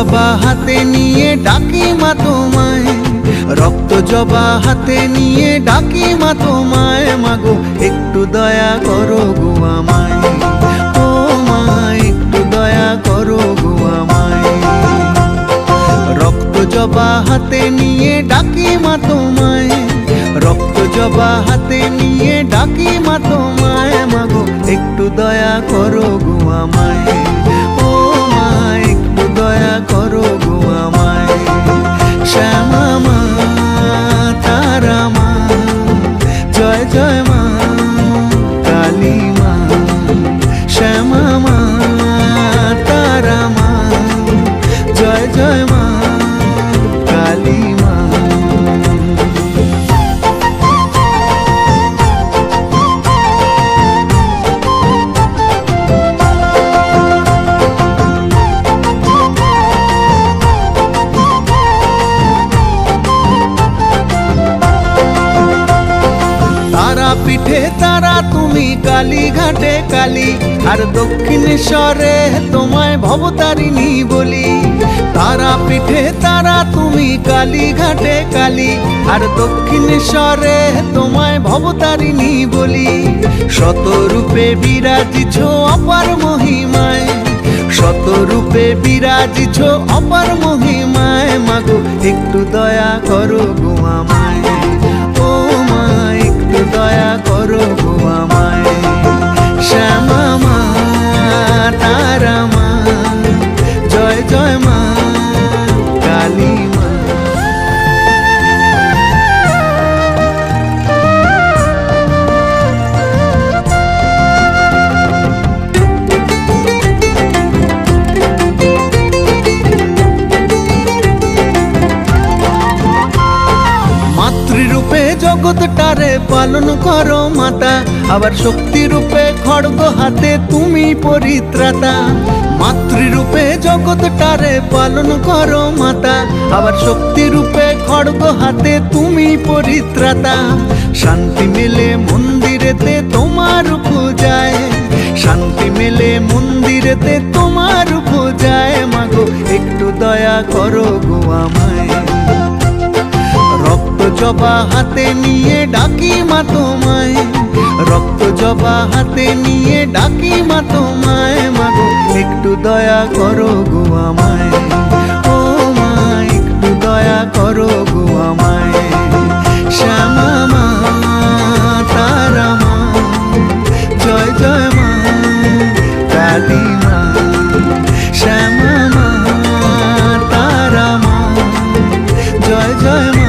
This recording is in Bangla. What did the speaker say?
জবা হাতে নিয়ে ডাকি মা তোমায়, রক্ত জবা হাতে নিয়ে ডাকি মা তোমায়, মাগো একটু দয়া করো গো আমায়, ও মা একটু দয়া করো গো আমায়। রক্ত জবা হাতে নিয়ে ডাকি মা তোমায়, রক্ত জবা হাতে নিয়ে ডাকি মা তোমায়, মাগো একটু দয়া করো গো আমায়, ও মা একটু দয়া করো গো আমায়। শ্যামা মা তারা মা, জয় জয় মা কালী মা, শ্যামা মা তারা মা, জয় জয় মা কালী মা। পিঠে তারা তুমি কালী ঘাটে কালী, আর দক্ষিণেশ্বরে তোমায় ভবতারিণী বলি। তারা পিঠে তারা তুমি কালী ঘাটে কালী, আর দক্ষিণেশ্বরে তোমায় ভবতারিণী বলি। শতরূপে বিরাজিছ অপার মহিমায়, শতরূপে বিরাজিছ অপার মহিমায়, মাগো একটু দয়া করো গো আমায়, ও মা একটু দয়া করো গো আমায়। শ্যামা মা তারা মা, জয় জয় মা কালী মা। মাতৃরূপে জগৎটারে পালন করো মাতা, আবার শক্তি রূপে খড়গ হাতে তুমি পরিত্রাতা। মাতৃরূপে জগৎটারে পালন করো মাতা, আবার শক্তি রূপে খড়গ হাতে তুমি পরিত্রাতা। শান্তি মেলে মন্দিরেতে তোমার পূজায়, শান্তি মেলে মন্দিরেতে তোমার পূজায়, মাগো একটু দয়া করো গো আমায়। রক্ত জবা হাতে নিয়ে ডাকি মা তোমায়, রক্ত জবা হাতে নিয়ে ডাকি মা তোমায়, মাগো একটু দয়া করো গো আমায়, ও মা একটু দয়া করো গো আমায়। শ্যামা মা তারা মা, জয় জয় মা কালী মা, শ্যামা মা তারা মা, জয় জয় মা